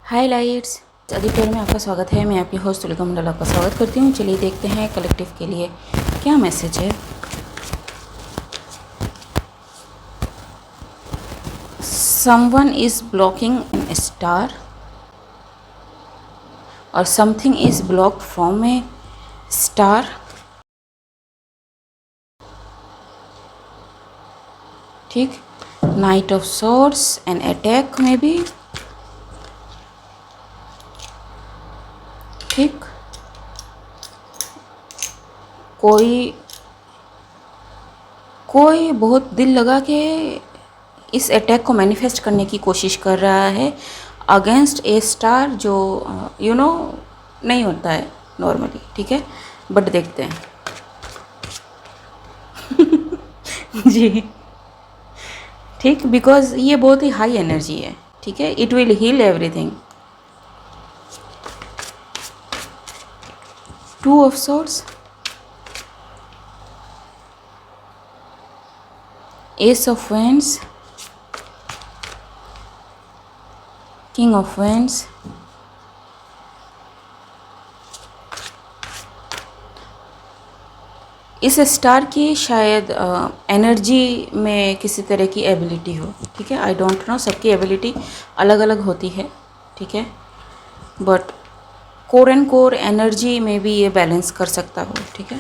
हाय lights, Aditya में आपका स्वागत है। मैं आपकी होस्ट तुलिका मंडल आपका स्वागत करती हूँ। चलिए देखते हैं कलेक्टिव के लिए क्या मैसेज है। Someone is blocking in star और something is blocked from a star. ठीक, knight of swords, an attack में भी। ठीक, कोई बहुत दिल लगा के इस अटैक को मैनिफेस्ट करने की कोशिश कर रहा है अगेंस्ट ए स्टार, जो नहीं होता है नॉर्मली। ठीक है, बट देखते हैं। जी ठीक, बिकॉज ये बहुत ही हाई एनर्जी है। ठीक है, it will heal everything. Two of swords, ace of wands, king of wands, इस स्टार की शायद एनर्जी में किसी तरह की एबिलिटी हो। ठीक है, आई डोंट नो, सबकी एबिलिटी अलग अलग होती है। ठीक है, but core and core energy में भी ये बैलेंस कर सकता हो। ठीक है,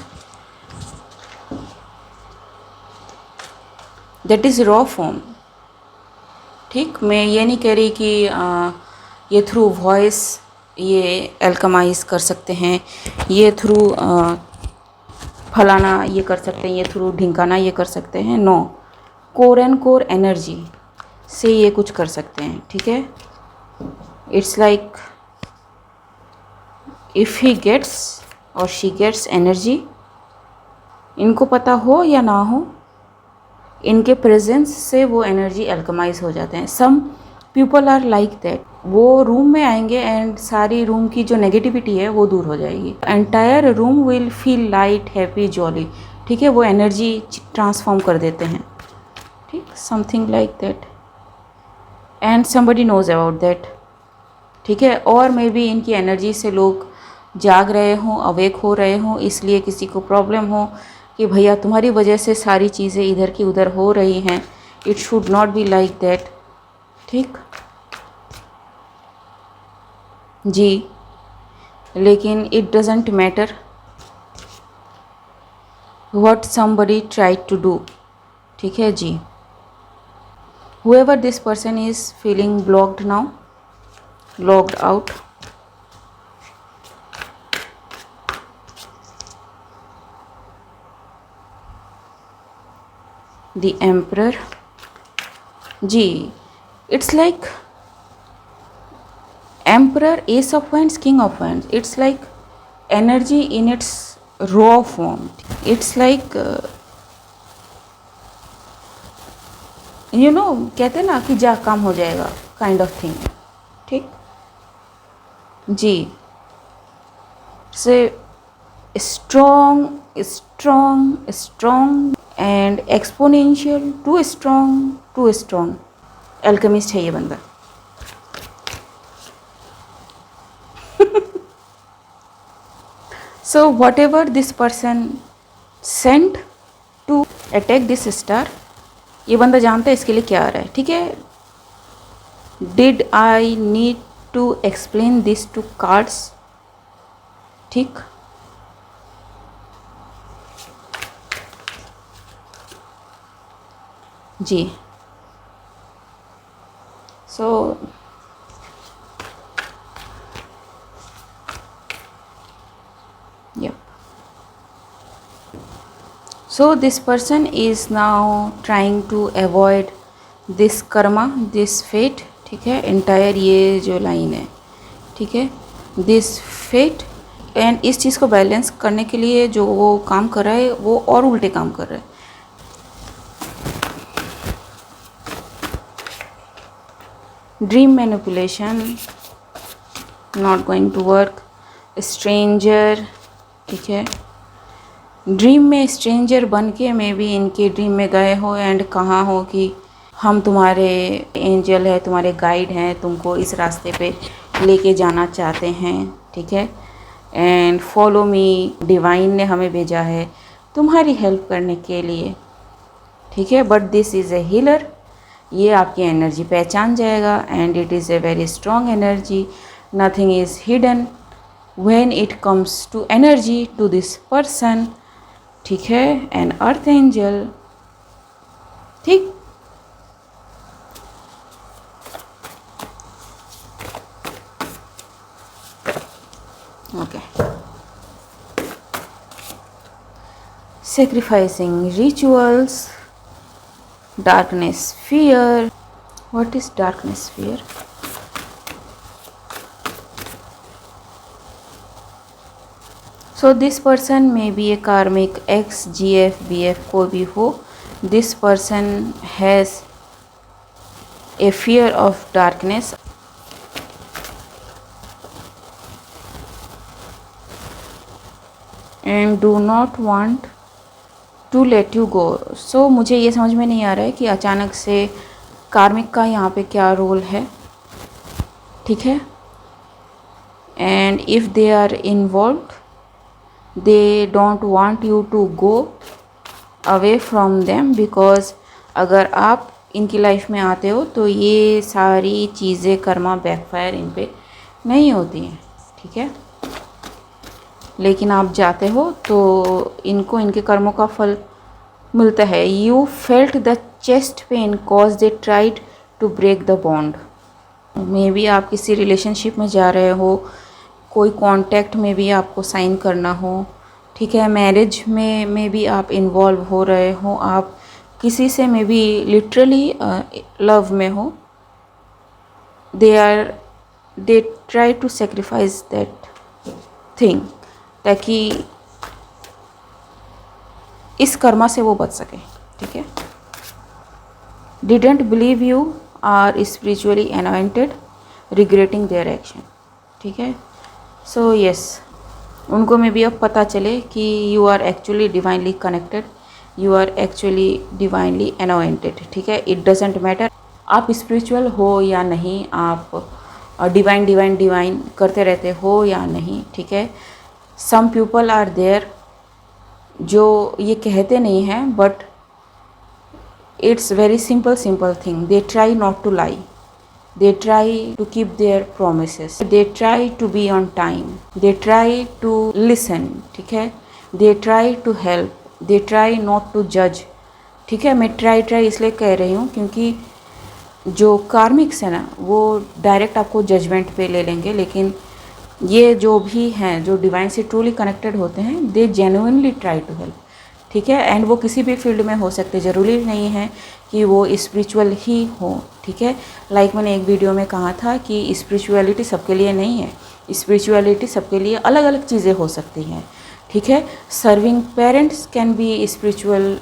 दैट इज़ रॉ फॉर्म। ठीक, मैं ये नहीं कह रही कि ये थ्रू वॉइस ये एल्कमाइज कर सकते हैं, ये थ्रू फलाना ये कर सकते हैं, ये थ्रू ढिंकाना ये कर सकते हैं। No, core and core energy से ये कुछ कर सकते हैं। ठीक है, it's like if he gets और शी गेट्स एनर्जी, इनको पता हो या ना हो, इनके प्रेजेंस से वो एनर्जी एल्कमाइज हो जाते हैं। Some people are like that. वो रूम में आएंगे एंड सारी रूम की जो नेगेटिविटी है वो दूर हो जाएगी। Entire room will feel light, happy, jolly. ठीक है, वो एनर्जी ट्रांसफॉर्म कर देते हैं। ठीक, something like that, and somebody knows about that. ठीक है, और मे बी इनकी एनर्जी से लोग जाग रहे हों, अवेक हो रहे हों, इसलिए किसी को प्रॉब्लम हो कि भैया तुम्हारी वजह से सारी चीज़ें इधर की उधर हो रही हैं। It should not be like that. ठीक जी, लेकिन it doesn't matter what somebody tried to do. ठीक है जी, whoever this person is feeling blocked now, logged out, the emperor ji, it's like emperor, ace of wands, king of wands. It's like energy in its raw form. It's like कहते ना कि जा काम हो जाएगा kind of thing. ठीक जी, से strong strong strong and exponential, too strong alchemist है ये बंदा। So whatever this person sent to attack this star, ये बंदा जानता है इसके लिए क्या आ रहा है। ठीक है, did I need to explain this two cards? ठीक, जी, सो so this person is now trying to avoid this karma, this fate. ठीक है, entire ये जो लाइन है, ठीक है, this fate, एंड इस चीज़ को बैलेंस करने के लिए जो वो काम कर रहा है वो और उल्टे काम कर रहा है। Dream manipulation not going to work. Stranger, ठीक है, ड्रीम में स्ट्रेंजर बन के मे बी इनके ड्रीम में गए हो एंड कहा हो कि हम तुम्हारे एंजल है, तुम्हारे गाइड हैं, तुमको इस रास्ते पे लेके जाना चाहते हैं, ठीक है। एंड फॉलो मी, डिवाइन ने हमें भेजा है तुम्हारी हेल्प करने के लिए, ठीक है। But this is a healer, ये आपकी एनर्जी पहचान जाएगा and it is a very strong energy, nothing is hidden when it comes to energy to this person, ठीक है। एन अर्थ एंजल, ठीक। Okay, sacrificing rituals, darkness fear. What is darkness fear? So this person may be a karmic ex, GF, BF, कोई भी हो. This person has a fear of darkness and do not want to let you go. So मुझे ये समझ में नहीं आ रहा है कि अचानक से कार्मिक का यहाँ पे क्या रोल है, ठीक है। And if they are involve they don't want you to go away from them, because अगर आप इनकी लाइफ में आते हो तो ये सारी चीज़ें कर्मा बैकफायर इन पे नहीं होती हैं, ठीक है। लेकिन आप जाते हो तो इनको इनके कर्मों का फल मिलता है. You felt the chest pain cause they tried to break the bond. Maybe आप किसी रिलेशनशिप में जा रहे हो, कोई कॉन्टैक्ट में भी आपको साइन करना हो, ठीक है. मैरिज में भी आप इन्वॉल्व हो रहे हो, आप किसी से में भी लिटरली लव में हो. They try to sacrifice that thing ताकि इस कर्मा से वो बच सके, ठीक है. Didn't believe you are spiritually anointed regretting their action, ठीक है. सो यस, उनको में भी अब पता चले कि you are actually divinely connected, you are actually divinely anointed, ठीक है. इट डजेंट मैटर आप स्पिरिचुअल हो या नहीं, आप डिवाइन करते रहते हो या नहीं, ठीक है. सम पीपल आर देयर जो ये कहते नहीं हैं, but it's very simple thing. They try not to lie, they try to keep their promises, they try to be on time, they try to listen, ठीक है. they try to help, they try not to judge, ठीक है. मैं try इसलिए कह रही हूँ क्योंकि जो कार्मिक्स है ना वो डायरेक्ट आपको जजमेंट पे ले लेंगे, लेकिन ये जो भी हैं जो डिवाइन से ट्रूली कनेक्टेड होते हैं, दे जेन्युइनली ट्राई टू हेल्प, ठीक है. एंड वो किसी भी फील्ड में हो सकते, ज़रूरी नहीं है कि वो स्पिरिचुअल ही हो, ठीक है. लाइक मैंने एक वीडियो में कहा था कि स्पिरिचुअलिटी सबके लिए नहीं है, स्पिरिचुअलिटी सबके लिए अलग अलग चीज़ें हो सकती हैं, ठीक है. Serving parents can be spiritual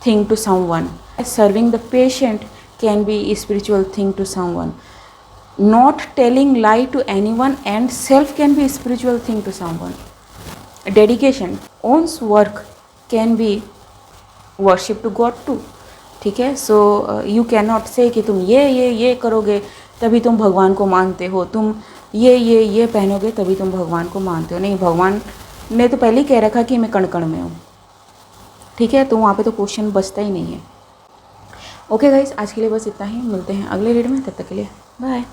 thing to someone, serving the patient can be spiritual thing to someone, not telling lie to anyone and self can be spiritual thing to someone. Dedication one's work can be worship to God too, ठीक है. So you can not से कि तुम ये करोगे तभी तुम भगवान को मानते हो, तुम ये पहनोगे तभी तुम भगवान को मानते हो. नहीं, भगवान ने तो पहले ही कह रखा कि मैं कण कण में हूँ, ठीक है. तो वहाँ पे तो क्वेश्चन बचता ही नहीं है. ओके गाइस, आज के लिए बस इतना ही. मिलते हैं अगले वीडियो में, तब तक के लिए बाय.